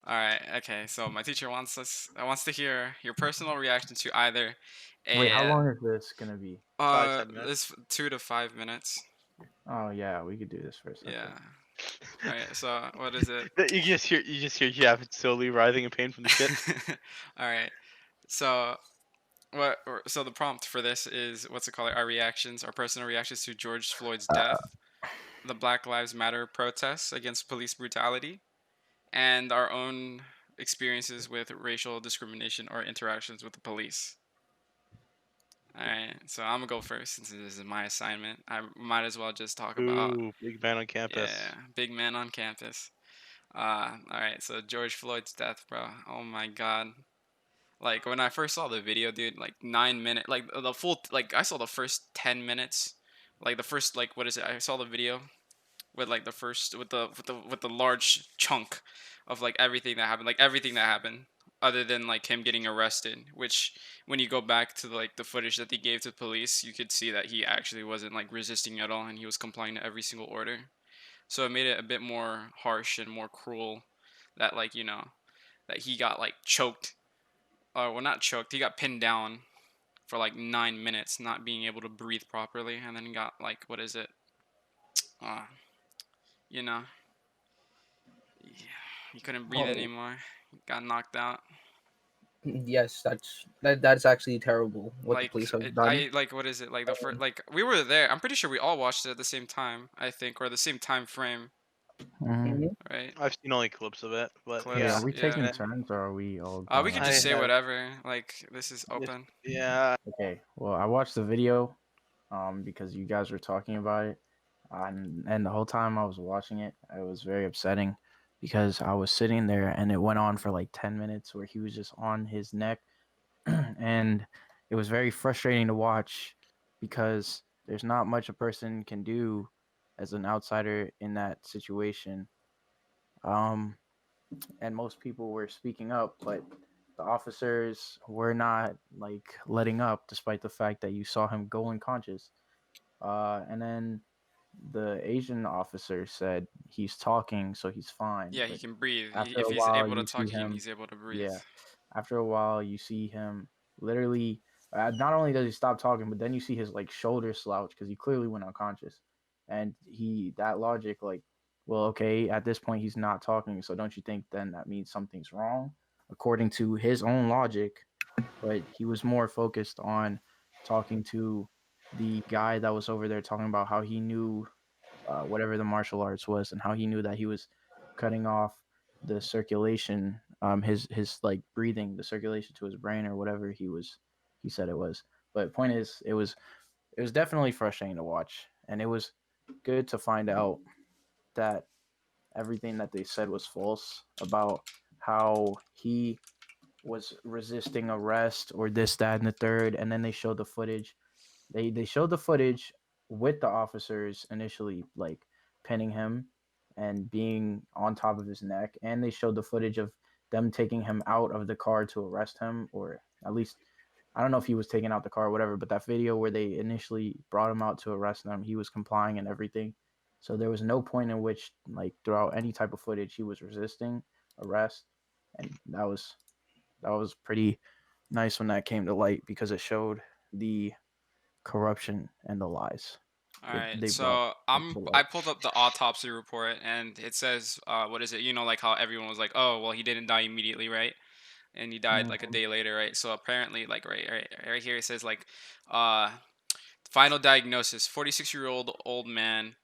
All right. Okay. So my teacher wants to hear your personal reaction to either Wait, how a long is this gonna be? 5-10 minutes. this 2 to 5 minutes. Oh yeah, we could do this for a second. Yeah. All right. So what is it? You just hear Jeff slowly writhing in pain from the shit. All right. So so the prompt for this is what's it called? Our reactions, our personal reactions to George Floyd's Uh, death, the Black Lives Matter protests against police brutality, and our own experiences with racial discrimination or interactions with the police. All right, so I'm gonna go first since this is my assignment. I might as well just talk about, Ooh, big man on yeah, campus. big man on campus. All right, so George Floyd's death, bro. Oh my God. Like when I first saw the video, dude, like 9 minute, like the full, like I saw the first 10 minutes, like the first, like what is it? I saw the video with like the first with the large chunk of like everything that happened, other than like him getting arrested. Which when you go back to like the footage that they gave to police, you could see that he actually wasn't like resisting at all, and he was complying to every single order. So it made it a bit more harsh and more cruel that like that he got like choked, or well, not choked, he got pinned down for like 9 minutes, not being able to breathe properly, and then he got like what is it? Uh, you know, he couldn't breathe Oh, anymore. He got knocked out. yes, that's actually terrible what the Like police have it, done. I like what is it? Like the first, like we were there. I'm pretty sure we all watched it at the same time. I think, or the same time frame, mhm. Mhm. right? I've seen only clips of it, but Wait, are Clips, yeah. we yeah. taking turns or are we all We going could at just I once? say have. whatever. Like this is open. Yeah. Okay. Well, I watched the video, because you guys were talking about it, and the whole time I was watching it, it was very upsetting because I was sitting there and it went on for like 10 minutes where he was just on his neck, and it was very frustrating to watch because there's not much a person can do as an outsider in that situation. Um, and most people were speaking up, but the officers were not like letting up, despite the fact that you saw him go unconscious. And then the Asian officer said he's talking, so he's fine. Yeah, he But can breathe. after If a he's while, able to you see talk, him, he's able to breathe. yeah. After a while, you see him literally. Not only does he stop talking, but then you see his like shoulder slouch because he clearly went unconscious, and that logic like, well, okay, at this point he's not talking, so don't you think then that means something's wrong, according to his own logic? But he was more focused on talking to the guy that was over there talking about how he knew whatever the martial arts was and how he knew that he was cutting off the circulation, his like breathing, the circulation to his brain or whatever he said it was. But point is, it was definitely frustrating to watch, and it was good to find out that everything that they said was false about how he was resisting arrest or this, that, and the third. And then they showed the footage. They showed the footage with the officers initially like pinning him and being on top of his neck, and they showed the footage of them taking him out of the car to arrest him, or at least I don't know if he was taken out the car or whatever, but that video where they initially brought him out to arrest him, he was complying and everything. So there was no point in which, like, throughout any type of footage, he was resisting arrest, and that was pretty nice when that came to light because it showed the corruption and the lies All that right, they brought so to I light. pulled up the autopsy report, and it says, what is it? Like how everyone was like, oh, well, he didn't die immediately, right? And he died like a Mhm. day later, right? So apparently, like right here, it says like, uh, final diagnosis: 46-year-old man,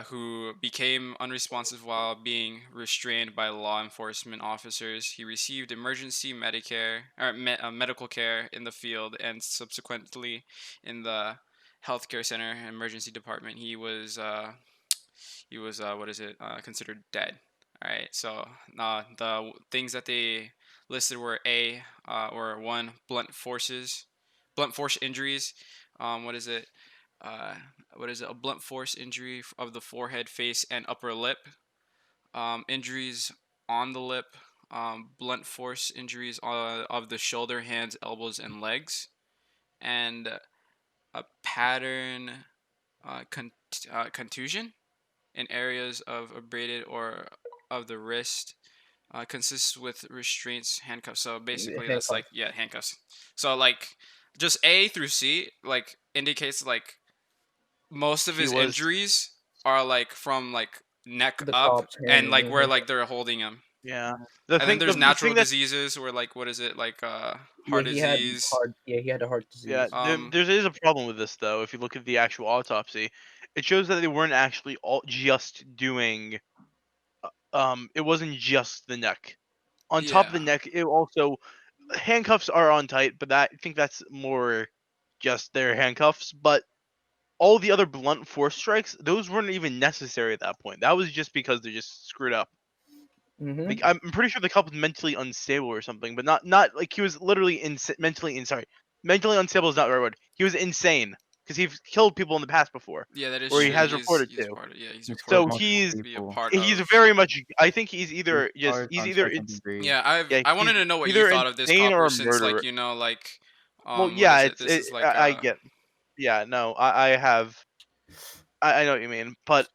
who became unresponsive while being restrained by law enforcement officers. He received emergency medical care in the field, and subsequently in the healthcare center emergency department. He was what is it? Considered dead. All right. So the things that they listed were or one, blunt force injuries. What is it? Uh, what is it? A blunt force injury of the forehead, face, and upper lip. Injuries on the lip. Blunt force injuries of the shoulder, hands, elbows, and legs, and a pattern contusion in areas of abraded or of the wrist, Consists with restraints, handcuffs. So basically, that's like, Handcuffs. yeah, handcuffs. So like, just A through C like indicates like most of He his was, injuries are like from like neck The up, cops and like handling where him. like they're holding him. yeah. And then there's The natural thing that, diseases where like what is it like Yeah, heart he had disease. heart. Yeah, he had a heart yeah, disease. Um, there is a problem with this though. If you look at the actual autopsy, it shows that they weren't actually all just doing. It wasn't just the neck. On top of the yeah, neck, it also handcuffs are on tight, but I think that's more just their handcuffs. But all the other blunt force strikes, those weren't even necessary at that point. That was just because they're just screwed up. Mm-hmm. Like I'm pretty sure the cop was mentally unstable or something, but not like he was literally mentally in sorry, mentally unstable is not the right word. He was insane because he's killed people in the past before, yeah, that is or he true. Yeah, has reported He's to. part of, yeah, he's he's killed So reported to multiple he's be a people. part he's of. very much. I think He's he's on either second it's degree. Yeah, yeah I he's wanted to know what you either thought of this insane or copper a since like murderer. you know like Well, what yeah, is it? This is like I get. Yeah, no, I have I know what you mean, but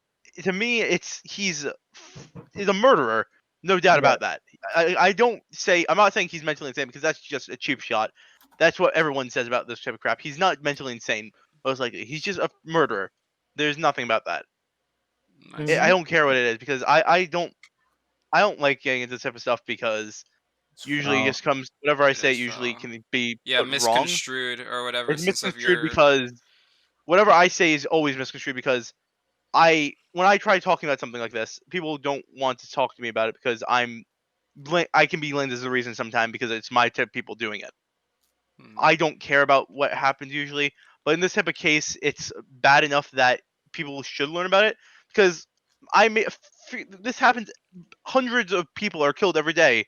to me, he's a murderer, no doubt Yeah. about that. I don't say I'm not saying he's mentally insane because that's just a cheap shot. That's what everyone says about this type of crap. He's not mentally insane. Most likely, he's just a murderer. There's nothing about that. Nice. I Mm-hmm. don't care what it is because I don't like getting into this type of stuff because usually it Well, just comes whatever I It say is usually foul. can be Yeah, put wrong. misconstrued or whatever It's since of misconstrued your. because whatever I say is always misconstrued because I when I try talking about something like this, people don't want to talk to me about it because I can be blamed as the reason sometimes because it's my type of people doing it. Hmm, I don't care about what happens usually, but in this type of case, it's bad enough that people should learn about it because this happens. Hundreds of people are killed every day,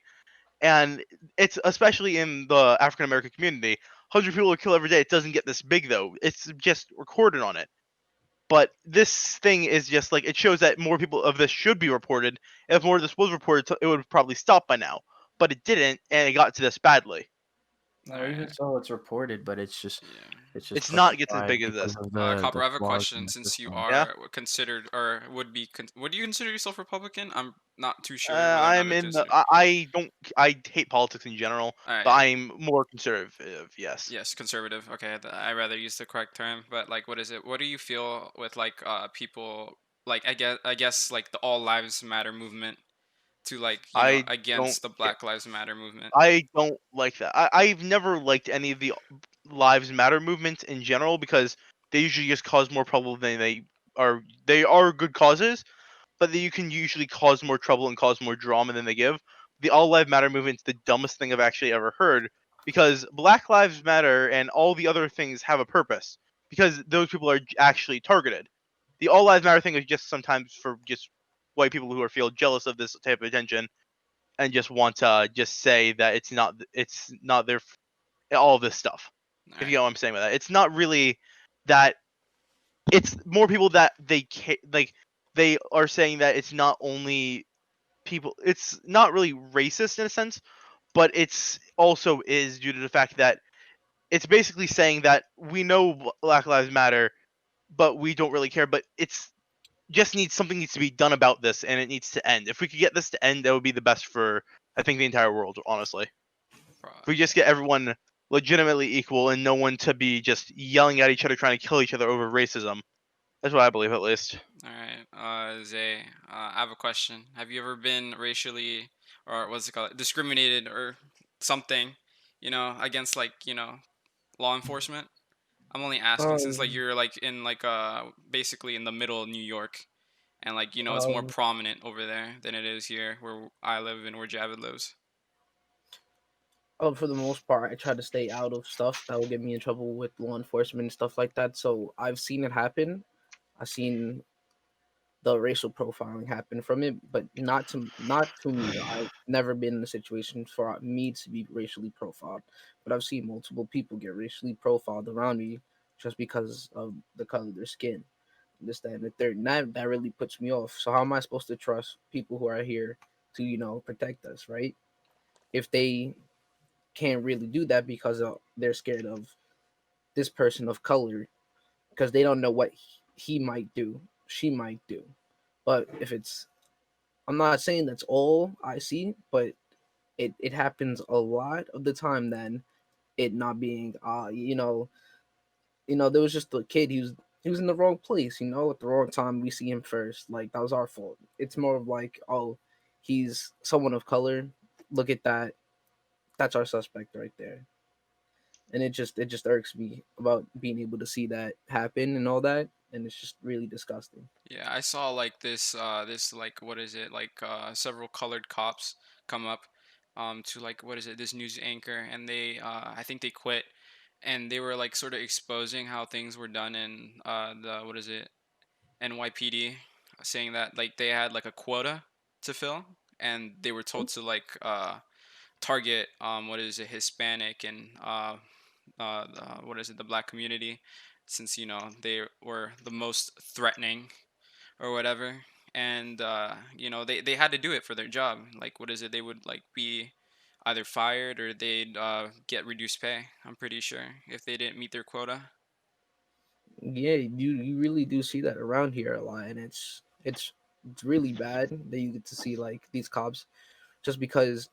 and it's especially in the African American community. 100 people are killed every day. It doesn't get this big though. It's just recorded on it. But this thing is just like it shows that more people of this should be reported. If more of this was reported, it would probably stop by now. But it didn't, and it got to this badly. all no, even right. so, it's reported, but Yeah. it's just It's pushed not gets as aside big as because this. of Copper, the I have a flaws in question. the Since you system. Yeah, are considered or would be, would you consider yourself Republican? I'm not too sure whether or not I'm to in the. consider. I don't. I hate politics in general, All but right. I'm more conservative. Yes. Yes, conservative. Okay, I rather use the correct term. But like, what is it? What do you feel with like people like I guess like the All Lives Matter movement to like I don't. against the Black Lives Matter movement? I don't like that. I've never liked any of the Lives Matter movements in general because they usually just cause more trouble than they are. They are good causes, but you can usually cause more trouble and cause more drama than they give. The All Lives Matter movement's the dumbest thing I've actually ever heard because Black Lives Matter and all the other things have a purpose because those people are actually targeted. The All Lives Matter thing is just sometimes for just white people who are feel jealous of this type of attention and just want to just say that it's not their all this stuff. All If you right. know what I'm saying by that, it's not really that. It's more people that like they are saying that it's not only people. It's not really racist in a sense, but it's also is due to the fact that it's basically saying that we know Black Lives Matter, but we don't really care. But it's just needs something needs to be done about this, and it needs to end. If we could get this to end, that would be the best for I think the entire world, honestly. If we just get everyone legitimately equal and no one to be just yelling at each other, trying to kill each other over racism. That's what I believe, at least. All right, Zay, I have a question. Have you ever been racially, or what's it called, discriminated or something, against like, law enforcement? I'm only asking since like Um. you're like in like basically in the middle of New York, and like it's more Um. prominent over there than it is here where I live and where Javid lives. For the most part, I try to stay out of stuff that will get me in trouble with law enforcement and stuff like that. So I've seen it happen. I've seen the racial profiling happen from it, but not to me. I've never been in a situation for me to be racially profiled, but I've seen multiple people get racially profiled around me just because of the color of their skin. This, that, and the third. And that really puts me off. So how am I supposed to trust people who are here to protect us, right? If they can't really do that because they're scared of this person of color because they don't know what he might do, she might do. But if it's I'm not saying that's all I see, but it happens a lot of the time. Then it not being there was just a kid. He was in the wrong place. At the wrong time. We see him first. Like that was our fault. It's more of like, oh, he's someone of color. Look at that. That's our suspect right there. And it just irks me about being able to see that happen and all that, and it's just really disgusting. Yeah, I saw like this like what is it like several colored cops come up to like what is it this news anchor, and they I think they quit, and they were like sort of exposing how things were done in the what is it NYPD, saying that like they had like a quota to fill, and they were told to like target what is it Hispanic and what is it the black community, since they were the most threatening or whatever. And they had to do it for their job. Like what is it they would like be either fired or they'd get reduced pay, I'm pretty sure, if they didn't meet their quota. Yeah, you really do see that around here a lot, and it's really bad that you get to see like these cops just because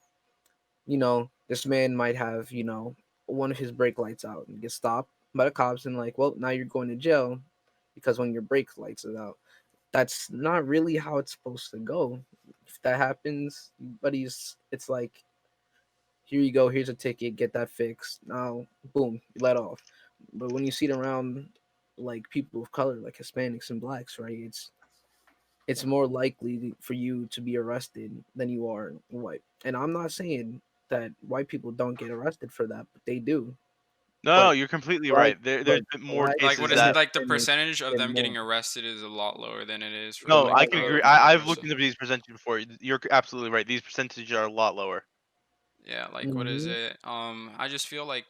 this man might have one of his brake lights out and get stopped by the cops and like, well, now you're going to jail because when your brake lights is out. That's not really how it's supposed to go. If that happens, buddies, it's like, here you go, here's a ticket, get that fixed. Now, boom, you let off. But when you see it around like people of color, like Hispanics and blacks, right? It's more likely for you to be arrested than you are white. And I'm not saying that white people don't get arrested for that, but they do. No, no, But you're completely black, right. There's but been more black Like what cases is and it that. like the Hispanics percentage of get them more. getting arrested is a lot lower than it is for No, like I Right, can the agree. white I've looked person. into these percentages before. You're absolutely right. These percentages are a lot lower. Yeah, like what is hmm it? I just feel like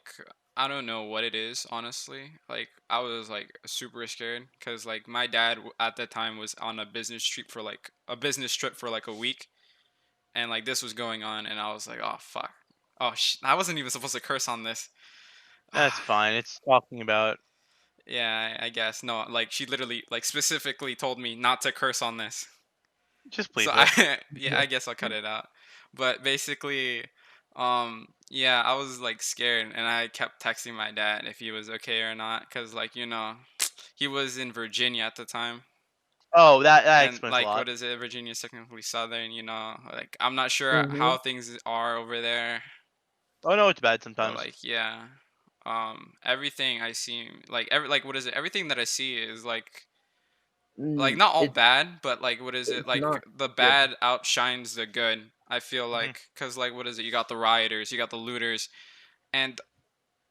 I don't know what it is, honestly. Like I was like super scared because like my dad at that time was on a business trip for like a week, and like this was going on, and I was like, oh fuck, I wasn't even supposed to curse on this. That's fine. It's talking about. Yeah, I guess no. Like she literally like specifically told me not to curse on this. Just So bleep it. yeah, I guess I'll cut it out. But basically, yeah, I was like scared, and I kept texting my dad if he was okay or not, cause like he was in Virginia at the time, Oh, that and explains a like lot. what is it? Virginia's technically southern, like I'm not sure hmm how things are over there, Oh no, it's bad but sometimes. like yeah, everything I see, like what is it? Everything that I see is like not all It bad, but like what is it? it's Like not. the Yeah, bad outshines the good. I feel Hmm. like cuz like what is it? You got the rioters, you got the looters, and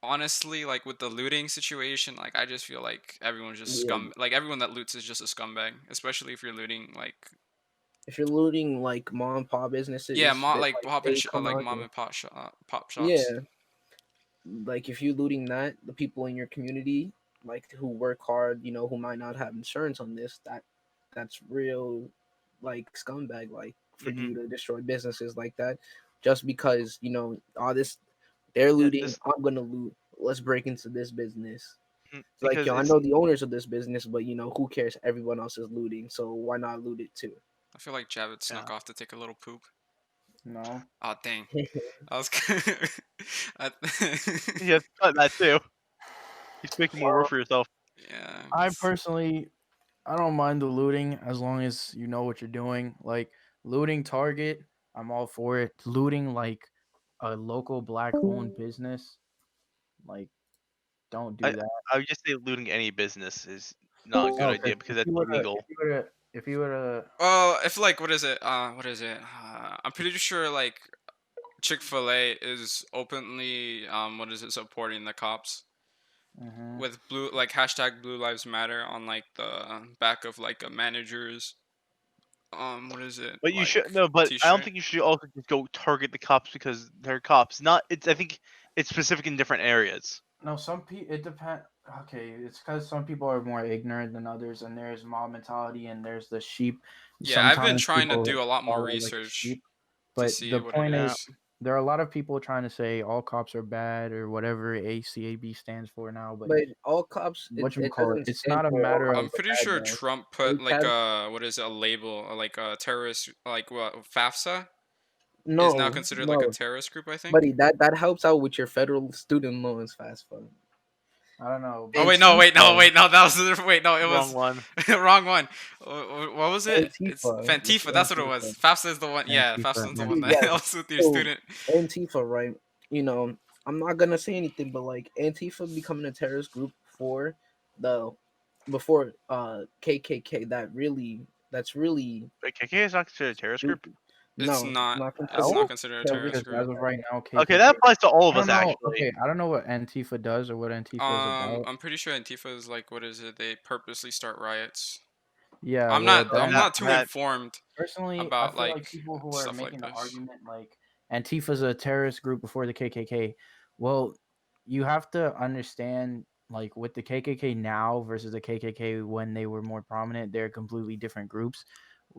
honestly like with the looting situation, like I just feel like everyone's just yeah. scum like everyone that loots is just a scumbag, especially if you're looting like If you're looting like mom and pop yeah, businesses, that like like they come like out mom here. and pop shops. Yeah, like if you're looting that, the people in your community, like who work hard, who might not have insurance on this, that's real, like scumbag, like for Hmm. you to destroy businesses like that, just because all this they're Yeah, looting, this I'm gonna loot. Let's break into this business. It's like, because I it's know the owners of this business, but who cares? Everyone else is looting, so why not loot it too? I feel like Javed yeah. snuck off to take a little poop. No, Oh dang. I was I, You have to cut that too. He's making more work well, for yourself. yeah. I personally, I don't mind the looting as long as you know what you're doing. Like looting Target, I'm all for it. Looting like a local black-owned business, like don't I do that. I would just say looting any business is not a good No, because idea because that's illegal. if you were to, Well, if like what is it? I'm pretty sure like Chick-fil-A is openly what is it supporting the cops hmm with blue like hashtag Blue Lives Matter on like the back of like a manager's what is it But you like should no, but I don't t-shirt. think you should also just go target the cops because they're cops. Not it's I think it's specific in different areas. no, some people it depend. Okay, it's because some people are more ignorant than others, and there's mob mentality, and there's the sheep. Yeah, I've been Sometimes trying to people do a lot more follow like a research sheep, to but see the what it point is, Yeah. is. there are a lot of people trying to say all cops are bad or whatever ACAB stands for now, but But all cops, what you it call it, doesn't it's stand not a for all matter cops I'm of are pretty bad sure though. Trump They put like have what is it, a label like a terrorist like what FAFSA is now no, considered like a no, terrorist group, I think. buddy. That helps out with your federal student loans, fast fund. I don't know, Oh but wait, no, wait, no, Antifa, wait, no. That was wait, no, it Wrong was one. wrong one. What was it? It's Antifa. Look Fantifa. at That's what it was. Antifa. FAFSA is the one. Yeah, Antifa, FAFSA is the one that Antifa. Yes. helps with your So student. Antifa, right? You know, I'm not gonna say anything, but like Antifa becoming a terrorist group for the before KKK, that's really Wait, KK is not considered a terrorist group. stupid. It's No, it's not. not It's considered not No. considered a Because terrorist as group. of right now, Okay, KKK. that applies to all I of don't us know. actually. Okay, I don't know what Antifa does or what Antifa is about. I'm pretty sure Antifa is like what is it? They purposely start riots. Yeah, I'm well, not. Oh, I'm then that not too that informed personally, I about feel like like people who are stuff like making the this. argument like Antifa's a terrorist group before the KKK. Well, you have to understand like with the KKK now versus the KKK when they were more prominent, they're completely different groups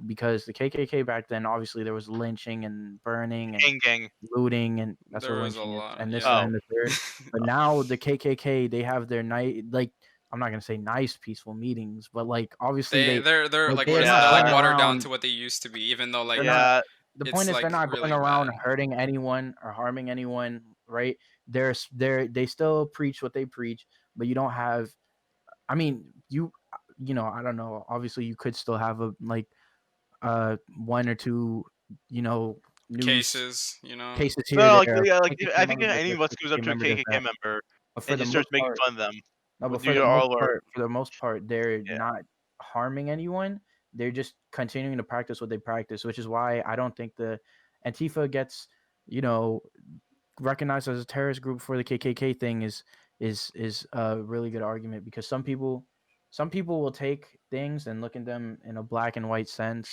because the KKK back then obviously there was lynching and burning and gang. looting and that's what There was a lynching is lot. and this that, Yeah. Oh, and the third. But now the KKK they have their night like I'm not gonna say nice peaceful meetings, but like obviously They're like like what they're is it? not They're going like yeah, watered down around. to what they used to be, even though They're like not. yeah. The point it's is they're like not going really around bad. hurting anyone or harming anyone, right? They still preach what they preach, but you don't have. I mean, you know I don't know. Obviously, you could still have a like one or two you know news Cases, you know. cases here or No, like there. yeah, like KKK I think member if does any this, of us goes up KKK to a member does KKK that. member But for and the just starts most making part, fun of them, no, but due to all of our for the most part, they're yeah. not harming anyone. They're just continuing to practice what they practice, which is why I don't think the Antifa gets, you know, recognized as a terrorist group for the KKK thing is a really good argument because some people will take things and look at them in a black and white sense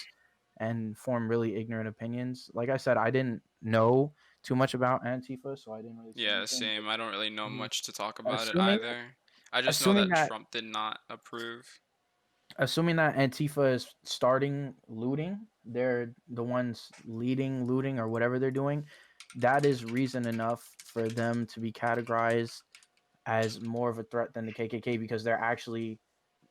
and form really ignorant opinions. Like I said, I didn't know too much about Antifa, so I didn't really say Yeah, anything. same. I don't really know But much to talk about it assuming either. I just know assuming that that Trump did not approve. Antifa is starting looting, they're the ones leading looting or whatever they're doing. That is reason enough for them to be categorized as more of a threat than the KKK because they're actually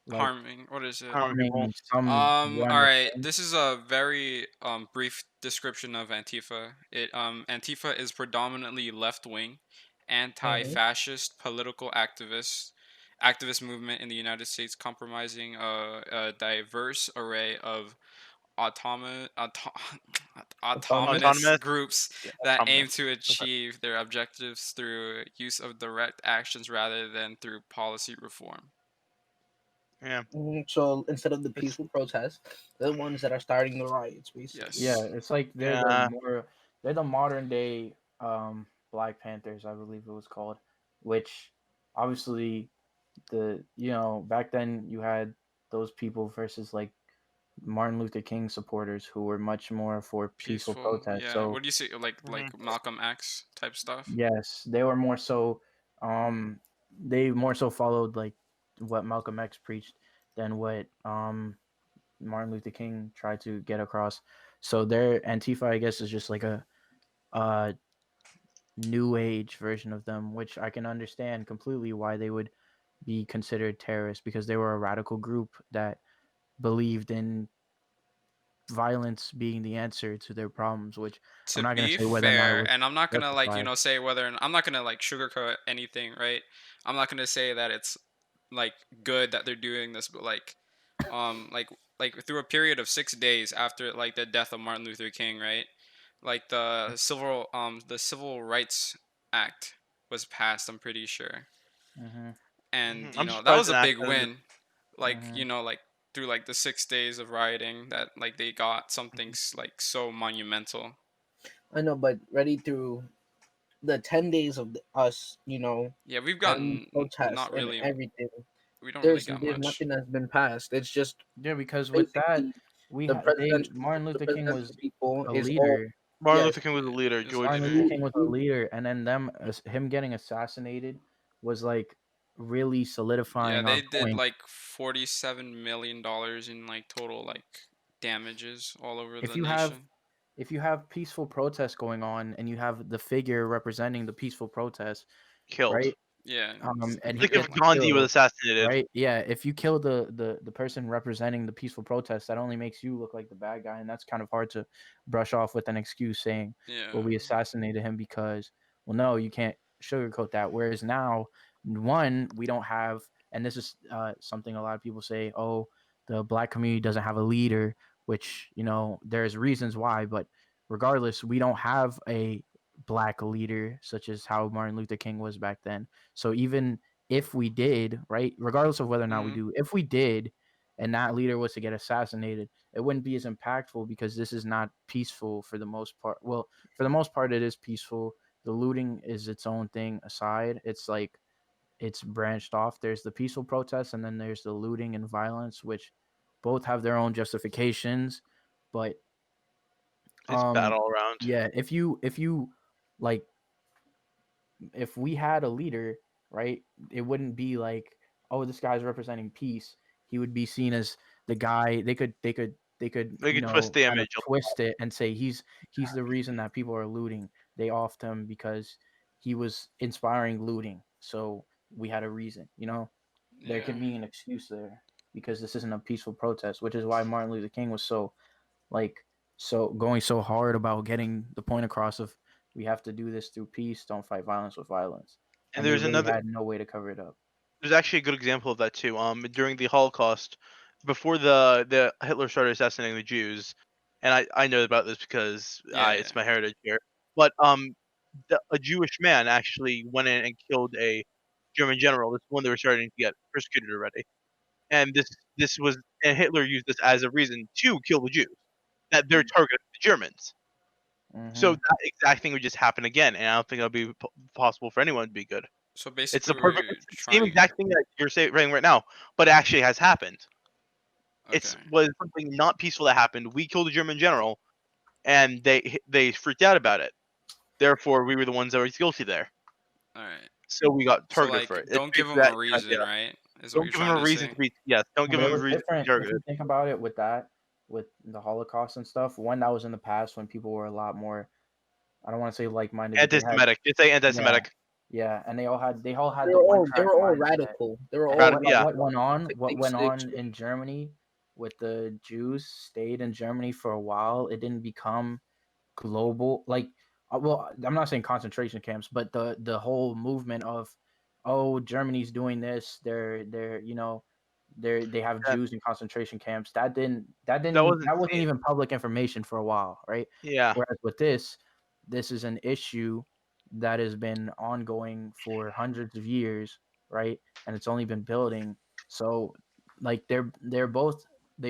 like Harming. What is it? Harming harming people. someone All or right. thing. This is a very brief description of Antifa. Antifa is predominantly left-wing, Mhm. anti-fascist political activist movement in the United States, compromising a diverse array of Autonomous. autonomous Autonomous. groups Yeah, that aim autonomous. to Okay. achieve their objectives through use of direct actions rather than through policy reform. Yeah. So instead of the It's peaceful protests, they're the ones that are starting the riots, basically. Yeah, Yes. it's like yeah. they're the modern day Black Panthers, I believe it was called, which obviously the back then you had those people versus like Martin Luther King supporters who were much more for peaceful Peaceful. protests. Yeah. So What do you say? Mhm. Like Malcolm X type stuff. yes, they were more so um they more so followed like what Malcolm X preached than what Martin Luther King tried to get across. So their Antifa, I guess, is just like a uh new age version of them, which I can understand completely why they would be considered terrorists because they were a radical group that believed in violence being the answer to their problems, which I'm To not gonna be say whether or not it fair, was and I'm not gonna justified. say whether I'm not gonna sugarcoat anything, right? I'm not gonna say that it's like good that they're doing this, but um like through a period of 6 days after like the death of Martin Luther King, right? Like the Civil Rights Act was passed, I'm pretty sure. Hmm. And I'm that surprised was an a act big hasn't been. win. Hmm. Through like the 6 days of rioting that like they got something like so monumental. I know, but ready through the 10 days of us, Yeah, we've and gotten protests not and really. everything. We don't really got There's much. nothing that's been passed. It's just Yeah, because with that, basically we the had they presidential Martin the Luther King presidential was people a is all leader. Martin yes. Luther King was a leader. It's Martin Joy. Luther Who King was a who leader, and then him getting assassinated was like really Yeah, solidifying our they did point. like $47 million in like total like damages all over If the you have nation. if you have peaceful protests going on and you have the figure representing the peaceful protest, Killed. right? Yeah, And he Like if gets like Gandhi was killed, assassinated. right? Yeah, if you kill the person representing the peaceful protest, that only makes you look like the bad guy, and that's kind of hard to brush off with an excuse saying, "Well, yeah, we assassinated him because." Well, no, you can't sugarcoat that. Whereas now, one, we don't have, and this is something a lot of people say, "Oh, the black community doesn't have a leader," which there's reasons why, but regardless, we don't have a black leader such as how Martin Luther King was back then. So even if we did, right, regardless of whether or not we hmm do, if we did, and that leader was to get assassinated, it wouldn't be as impactful because this is not peaceful for the most part. Well, for the most part, it is peaceful. The looting is its own thing aside. It's like it's branched off. There's the peaceful protests, and then there's the looting and violence, which both have their own justifications. But It's bad um, all around. yeah, if you like if we had a leader, right, it wouldn't be like, oh, this guy's representing peace. He would be seen as the guy. They could They could twist the kind of image. twist it and say he's the reason that people are looting. They offed him because he was inspiring looting. So we had a reason. There yeah, could be an excuse there because this isn't a peaceful protest, which is why Martin Luther King was like so going so hard about getting the point across of we have to do this through peace, don't fight violence with violence. And And they there's really another. had no way to cover it up. There's actually a good example of that too. During the Holocaust, before the Hitler started assassinating the Jews, and I know about this because yeah, yeah. it's my heritage here. But a Jewish man actually went in and killed a German general. This is when they were starting to get persecuted already. And this was and Hitler used this as a reason to kill the Jews. That their target is the Germans. So Mm-hmm. that exact thing would just happen again, and I don't think it'll be possible for anyone to be good. So It's basically, the perfect. we're It's the same trying. exact thing that you're saying right now, but it actually has happened. Okay. It's was something not peaceful that happened. We killed a German general, and they freaked out about it. Therefore, we were the ones that were guilty there. All right. So we got So targeted like, for it. It's don't give basically them a that reason, idea. right? Is what Don't you're give them trying a to reason say. to be yes. Don't give But it them a was reason to be different if targeted. you think about it with the Holocaust and stuff. One that was in the past when people were a lot more, I don't want to say like-minded, but they had, Anti-Semitic. It's a yeah, anti-Semitic. yeah, and they all had They the were one all they track were all mindset. radical. They were And all Radical. what Yeah. what went on? like What big went sticks. on in Germany with the Jews stayed in Germany for a while. It didn't become global. Like, well, I'm not saying concentration camps, but the whole movement of, oh, Germany's doing this. They're they have That, Jews in concentration camps. That didn't that wasn't that wasn't seen. even public information for a while, right? Yeah. Whereas with this is an issue that has been ongoing for hundreds of years, right? And it's only been building. So like they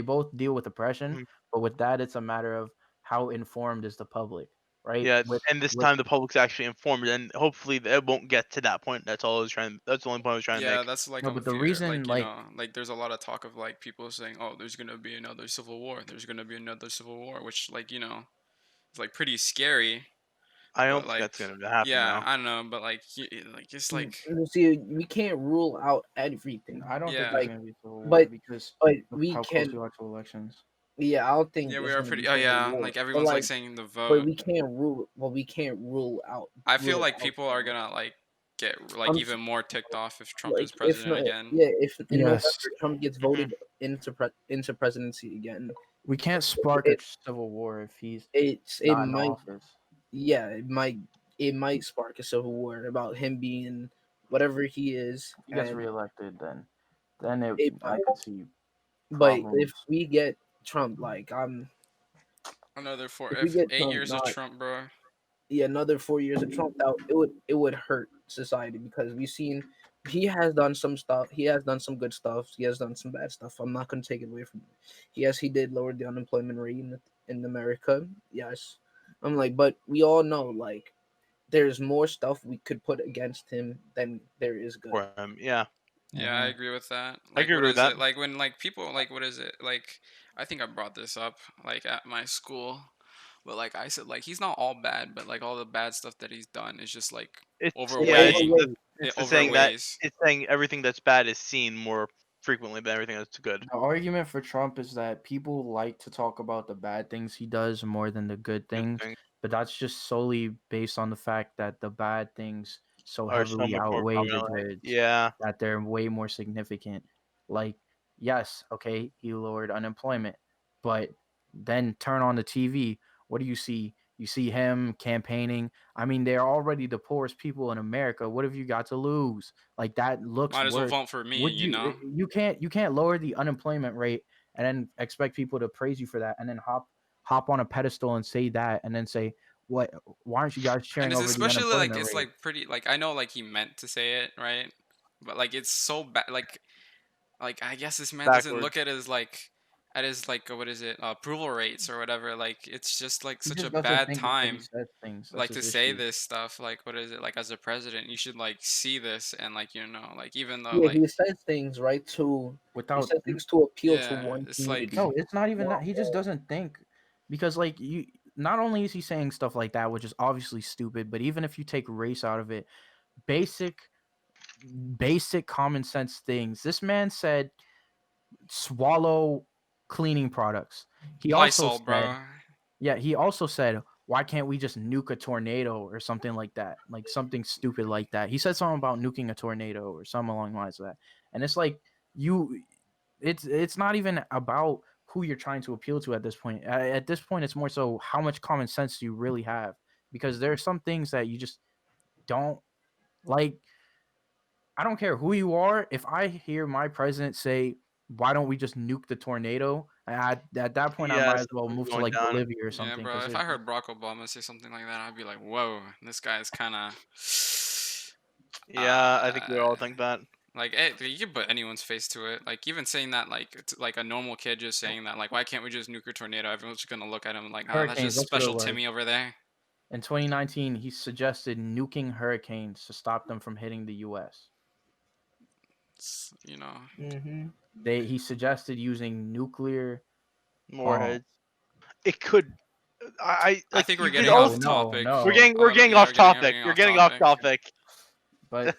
both deal with oppression, Mhm. but with that it's a matter of how informed is the public, right? Yeah. With And this with time the public's actually informed, and hopefully it won't get to that point. That's all I was trying. That's the only point I was trying to Yeah, make. that's like no, a but the fear. reason Like, like like there's a lot of talk of like people saying, "Oh, there's gonna be another civil war. There's gonna be another civil war," which like it's like pretty scary. I don't But think like, that's gonna happen yeah, though. I don't know. But like, like it's like, You see, we can't rule out everything. I don't think yeah, there's Like, gonna be a civil war but because but of we how close can. we are to elections. Yeah, I don't think yeah, we it's are gonna be pretty. Oh civil yeah, war. like But everyone's like like, saying the but vote. we can't rule. Well, we can't I feel rule it like out people are though. gonna like get like I'm even more ticked off if Trump like, is if president no, again. yeah, if in November Yes, Trump gets Hmm. voted into presidency again, we can't spark a it civil war if he's it not in might, office. yeah, it might spark a civil war about him being whatever he is, If he gets and reelected, then it I might. could see But if problems. we get Trump, like Another four, if we if get eight Trump, years of not Trump, bro. another 4 years of Trump, that it would hurt society because we've seen he has done some stuff. He has done some good stuff. He has done some bad stuff. I'm not gonna take it away from him. Yes, he did lower the unemployment rate in America. Yes, I'm like, but we all know like there's more stuff we could put against him than there is good. For him. Yeah. Yeah, I Hmm. agree with that. I Like, agree what with is that. it? Like when like people like what is it? Like I think I brought this up like at my school, but like I said, like he's not all bad, but like all the bad stuff that he's done is just like It's It yeah. overweighing. overweight. It It's the saying that overweighs. it's saying everything that's bad is seen more frequently than everything that's good. The argument for Trump is that people like to talk about the bad things he does more than the good Good things, thing. but that's just solely based on the fact that the bad things so Or so heavily much more outweigh the prominently. goods Yeah. that they're way more significant. Like, yes, okay, he lowered unemployment, but then turn on the TV. What do you see? You see him campaigning. I mean, they're already the poorest people in America. What have you got to lose? Like that looks Might as well worse. vote for me, Would you you? know. You can't lower the unemployment rate and then expect people to praise you for that, and then hop on a pedestal and say that, and then say what? Why aren't you guys And cheering it's over the especially like unemployment it's rate? like pretty like I know like he meant to say it, right? But like it's so bad like I guess this man doesn't Backwards. look at his like what is it approval rates or whatever. Like it's just like He such a just doesn't bad think because he time says things. That's like to his say issue. this stuff. Like what is it like as a president you should like see this and like like even though Yeah, like he says things right to. He Without says things to appeal to yeah one it's like No, community. it's not even Not that. He just all. doesn't think because like you not only is he saying stuff like that, which is obviously stupid, but even if you take race out of it, basic basic common sense things. This man said swallow cleaning products. He also Lysol, said, bro. yeah, he also said, why can't we just nuke a tornado or something like that? Like something stupid like that. He said something about nuking a tornado or something along the lines of that. And it's like you it's not even about who you're trying to appeal to at this point. At this point, it's more so how much common sense do you really have? Because there are some things that you just don't like. I don't care who you are. If I hear my president say, "Why don't we just nuke the tornado?" At that point, I might Yes, as well something's move to going like down. Bolivia or Yeah, something. bro. Because If there's I heard Barack Obama say something like that, I'd be like, "Whoa, this guy's kind of." Yeah, I think we Uh, all think that. like, hey, you can put anyone's face to it. Like, even saying that, like, it's like a normal kid just saying that, like, why can't we just nuke a tornado? Everyone's just gonna look at him like, ah, that's hurricanes. just That's what it special was. Timmy over there. In 2019, he suggested nuking hurricanes to stop them from hitting the U.S. You know, Mm-hmm. He suggested using nuclear. More Um, heads. It could. I I like. think we're You could getting no, off also. no, topic. no. We're getting Yeah, off we're topic. getting You're off getting off topic. topic. But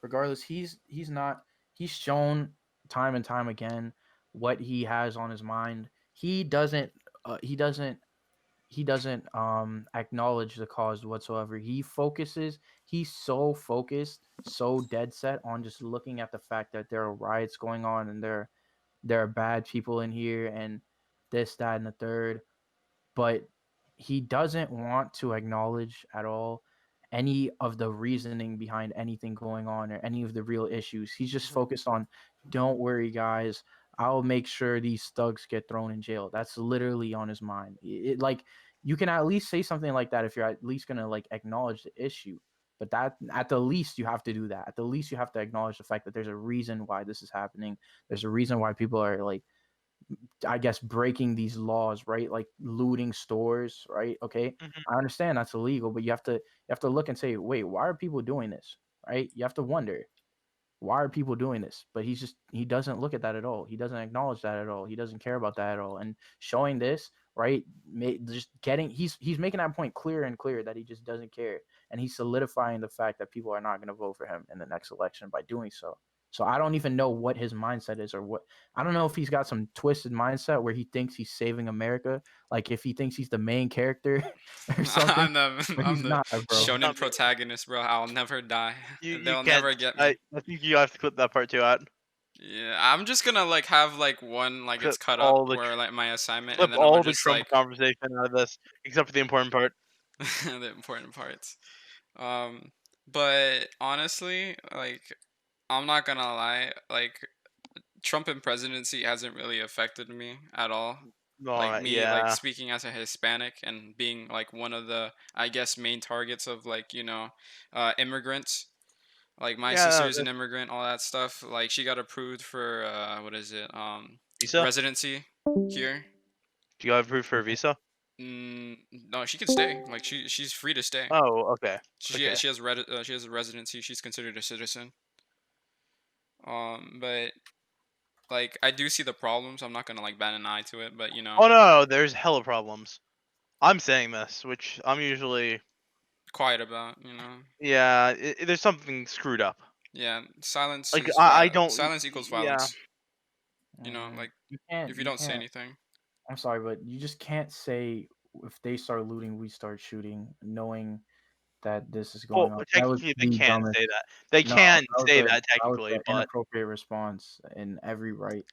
regardless, he's not. He's shown time and time again what he has on his mind. He doesn't. He doesn't. He doesn't acknowledge the cause whatsoever. He's so focused, so dead set on just looking at the fact that there are riots going on and there are bad people in here and this, that, and the third. But he doesn't want to acknowledge at all any of the reasoning behind anything going on or any of the real issues. He's just focused on, don't worry, guys. I'll make sure these thugs get thrown in jail. That's literally on his mind. Like you can at least say something like that if you're at least gonna like acknowledge the issue. But that at the least you have to do that. At the least you have to acknowledge the fact that there's a reason why this is happening. There's a reason why people are like I guess breaking these laws, right? Like looting stores, right? Okay. Mhm. I understand that's illegal, but you have to look and say, wait, why are people doing this? Right? You have to wonder why are people doing this? But he doesn't look at that at all. He doesn't acknowledge that at all. He doesn't care about that at all. And showing this, right, just getting he's making that point clearer and clearer that he just doesn't care, and he's solidifying the fact that people are not going to vote for him in the next election by doing so. So I don't even know what his mindset is, or what I don't know if he's got some twisted mindset where he thinks he's saving America, like if he thinks he's the main character or something, but I'm he's the not, bro. He's shonen not. protagonist, bro. I'll never die. You They'll can't. never get me. I think you have to clip that part too out. Yeah, I'm just gonna like have like one like it's Clip cut up all the where like my assignment, clip and then I'm all gonna the just Trump like conversation out of this, except for the important part. the important parts. Um, but honestly, like I'm not gonna lie, like Trump in presidency hasn't really affected me at all. Like me, like Yeah. speaking as a Hispanic and being like one of the, I guess, main targets of like immigrants. Like my Yeah. sister's an immigrant, all that stuff. Like she got approved for what is it? Visa. Residency here. Do you have proof for a visa? No, she can stay. Like she's free to stay. Oh, okay. She Okay. she has she has a residency. She's considered a citizen. But like I do see the problems. I'm not gonna like bat an eye to it, but Oh no, there's hella problems. I'm saying this, which I'm usually. quiet about. Yeah, there's something screwed up. Yeah, silence Like is I don't. silence equals Yeah. violence. You know, Mhm. like You can't. if you You don't say can't. anything. I'm sorry, but you just can't say if they start looting, we start shooting, knowing that this is Well, going on. That was technically they the can dumbest. say that. They No, can say that that was technically, an but inappropriate response in every right.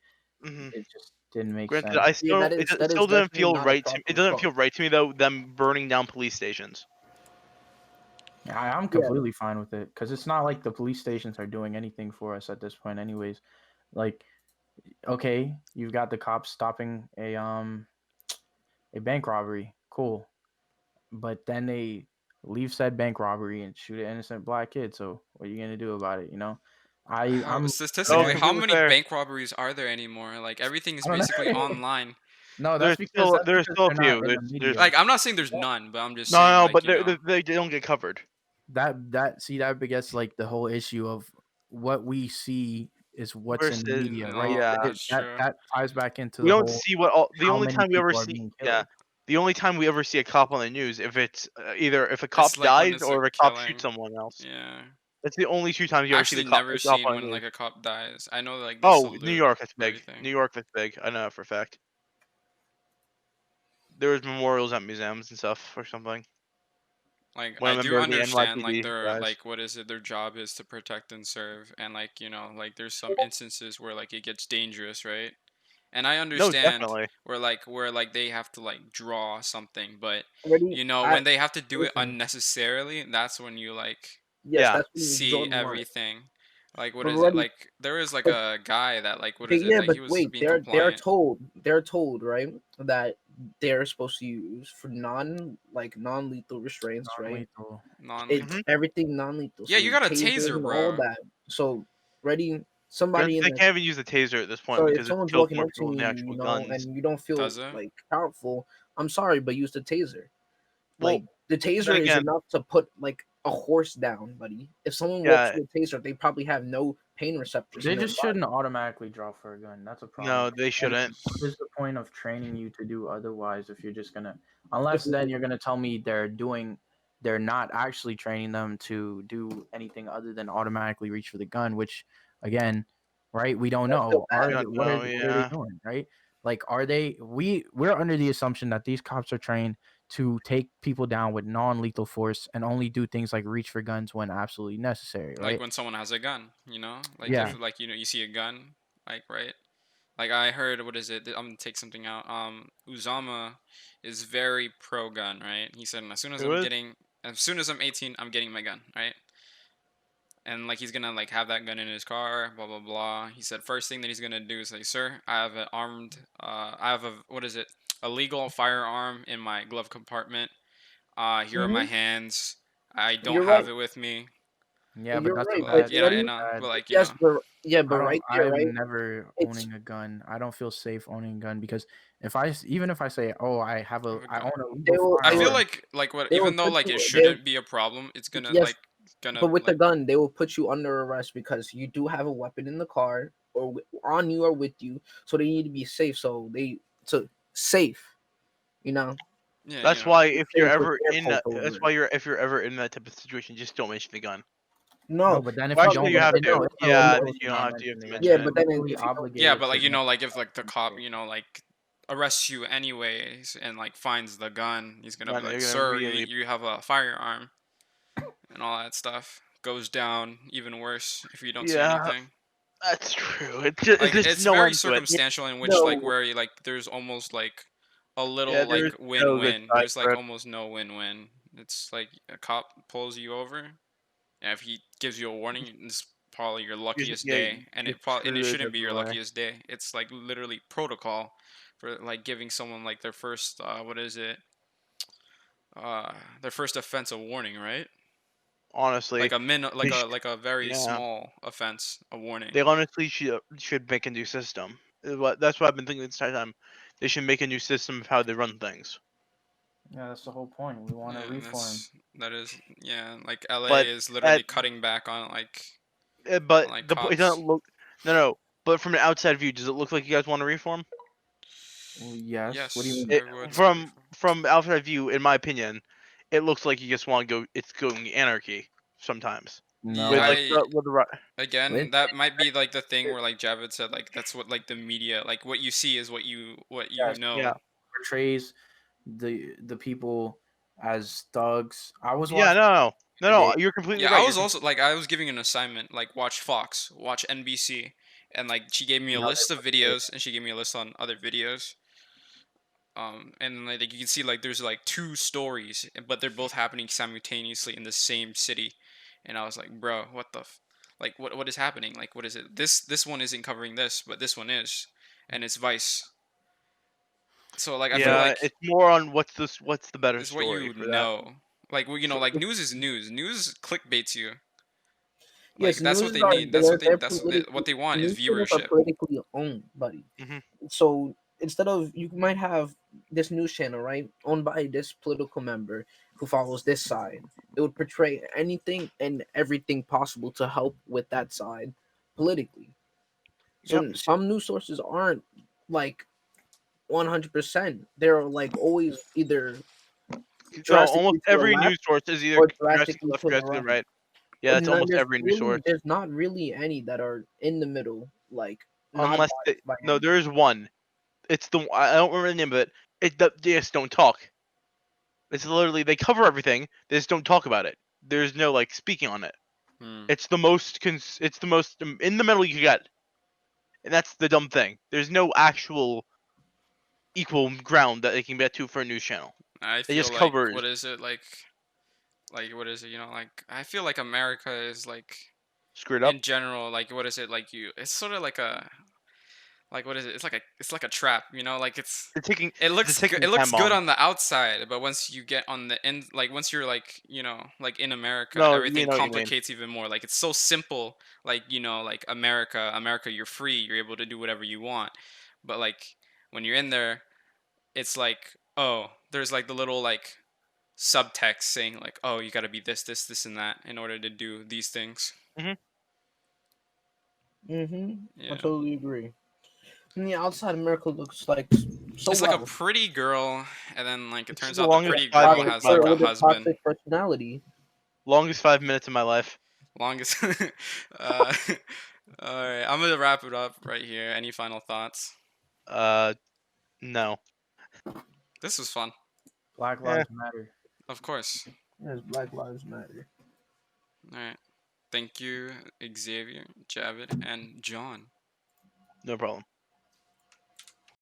mhm. It just didn't make Granted, sense. I Yeah, still it that is still doesn't definitely feel not a right to me. proper It doesn't response. feel right to me though. Them burning down police stations. I'm Yeah, completely fine with it because it's not like the police stations are doing anything for us at this point, anyways. Like, okay, you've got the cops stopping a bank robbery, cool, but then they leave said bank robbery and shoot an innocent black kid. So what are you gonna do about it? You know, How I'm No, statistically, again. how completely many fair. bank robberies are there anymore? Like everything is I don't know. basically online. No, There's that's because still a they're not few. in the There's media. Like I'm not saying there's none, but I'm just no, saying no, like but you know. they don't get covered. That see that begets like the whole issue of what we see is what's in the Versus, media, right? No, yeah, that's true. That ties back into we the don't whole see what all. The how only many time we ever people are see, being yeah, killed. the only time we ever see a cop on the news if it's either if a It's cop like when dies it's a or if a cop shoots killing. someone else. Yeah. That's the only two times you I ever see actually a never cop seen on the when news. like a cop dies. I know like they Oh, New salute York, that's big. New everything. York, that's big. I know that for a fact. There was memorials at museums and stuff or something. Like When I a do member of the understand like NYPD their dies. like what is it, their job is to protect and serve, and like you know like there's some instances where like it gets dangerous, right? And I No, understand definitely. where like they have to like draw something, but already. you know I when they have to do it listen. unnecessarily, that's when you like Yes, Yeah. that's when you draw see the line. everything. Like what But is it? already, Like there is like but a guy that like what okay, is it? yeah, Like but he was wait, being compliant. they're told right that they're supposed to use for non lethal restraints, right? Non-lethal. Non It's hmm everything non lethal, Yeah, so you got a tasers taser, and all bro. that. So ready, Granted, somebody in they the can't even use the taser at this point so if because it's someone's killed walking more up to people than me, the actual guns. and you don't feel Does it? like powerful, I'm sorry, but use the taser. Well, Like the then taser is again, enough to put like a horse down, buddy. If someone walks yeah, with a taser, they probably have no pain receptors in They their just body. shouldn't automatically draw for a gun. That's a no, problem. they And shouldn't. what is the point of training you to do otherwise if you're just gonna, If unless then you're gonna tell me they're not actually training them to do anything other than automatically reach for the gun, which again, right? We don't that's still know. We bad. don't know. What are they Yeah, doing, right? Like, are they? We're under the assumption that these cops are trained to take people down with non-lethal force and only do things like reach for guns when absolutely necessary, Like right? when someone has a gun, you know? Like Yeah. if like you know you see a gun, like right? Like I heard what is it? I'm gonna take something out. Uzama is very pro gun, right? He said who is? as soon as I'm 18, I'm getting my gun, right? And like he's gonna like have that gun in his car, blah blah blah. He said first thing that he's gonna do is like, sir, I have a what is it? A legal firearm in my glove compartment. Here are my Hmm. hands. I don't You're have right. it with me. Yeah, but You're that's a right. But But like bad. yeah, That's you ready? know, bad. but like you Yes, know, but yeah, but right there, I'm right? never It's owning a gun. I don't feel safe owning a gun because even if I say, oh, have a I gun. own a they legal will I they feel will firearm. like what they will even though put like it you they shouldn't be a problem, it's yes, gonna but with the like gun they will put you under arrest because you do have a weapon in the car or on you or with you, so they need to be safe. So safe, you know, yeah, you That's know. why if you're safe with ever air in quotes that, over that's it. why if you're ever in that type of situation, just don't mention the gun. No, No, but then if Well, you actually, don't, you have no, to. it's Yeah, illegal then to you don't not have to. You mention have to the gun. mention yeah, You're it. but then legally if you Yeah, obligated but to like you know, mention like if like the cop, you know, like arrests you anyways and like finds the gun, he's gonna be Then like, you're gonna "Sir, immediately. you have a firearm," and all that stuff goes down even worse if you don't say Yeah, anything. that's true. Like There's it's no very end to it. yeah, circumstantial in which like no, where you, like there's almost like a Yeah, little there's like no good win-win. side There's for like it. almost no win-win. It's like a cop pulls you over, and if he gives you a warning, it's probably your luckiest Yeah, day, and you're it screwed shouldn't either be your way. luckiest day. It's like literally protocol for like giving someone like their first what is it? Their first offense a warning, right? Like Honestly, they like a very yeah, small offense, a warning. they honestly should make a new system. That's what I've been thinking this entire time. They should make a new system of how they run things. Yeah, that's the whole point. We want to Yeah, and reform. that is yeah, like LA But is literally at cutting back on but like it doesn't cops. look. No. But from an outside view, does it look like you guys want to reform? Well, yes. What do you Yes, mean? It, I would want to from reform. from outside view, in my opinion, it looks like you just want to go. It's going anarchy sometimes. No, with I, like I with the ri- again, With that might be like the thing where like Javid said, like that's what like the media, like what you see is what you yes, yeah know. portrays the people as thugs. I was yeah watching the other no day. you're completely Yeah, I right. was also like I was giving an assignment like watch Fox, watch NBC, and like she gave me a How they list of portray. videos and she gave me a list on other videos. And like you can see like there's like two stories, but they're both happening simultaneously in the same city, and I was like, bro, what the, like what is happening? Like what is it? This one isn't covering this, but this one is, and it's Vice. So like I feel Yeah, like it's more on what's the better it's what story you for that. know. Like well, So like news is news. News clickbaits you. Like yes, that's what news they are need. That's what they they're what politically they want is news channels are viewership. politically owned, buddy. hmm So instead of you might have this news channel right owned by this political member who follows this side, it would portray anything and everything possible to help with that side politically. Yep. So some news sources aren't like 100%. They're like always either No, almost drastically to the every left news source is either or drastically drastically left, to the drastically right. right. Yeah, And it's not, almost every news source. there's not really any that are in the middle, like not Unless biased by no, any. there is one. It's the I don't remember the name of it. They just don't talk. It's literally they cover everything. They just don't talk about it. There's no like speaking on it. Hmm. It's the most in the middle you can get, and that's the dumb thing. There's no actual equal ground that they can get to for a news channel. I They feel just like cover what is it like what is it? Like I feel like America is like screwed up. in general like what is it like you? It's sort of like a like what is it? It's like a trap. Like They're taking they're it taking looks time good bomb. on the outside, but once you get on the end, like once you're like like in America, No, you everything know what you mean. complicates even more. Like it's so simple. Like like America, you're free. You're able to do whatever you want. But like when you're in there, it's like oh, there's like the little like subtext saying like oh, you got to be this, and that in order to do these things. hmm I Yeah. totally agree. And the outside America looks like so It's like a well. pretty girl, and then like it This is turns the out the longest pretty five girl minutes has of my like life. a With a husband. toxic personality. Longest 5 minutes of my life. Longest. uh, all right, I'm gonna wrap it up right here. Any final thoughts? Uh, no. This was fun, Black Yeah, Lives Matter. of course. Yes, Black Lives Matter. All right, thank you, Xavier, Javid, and John. no problem.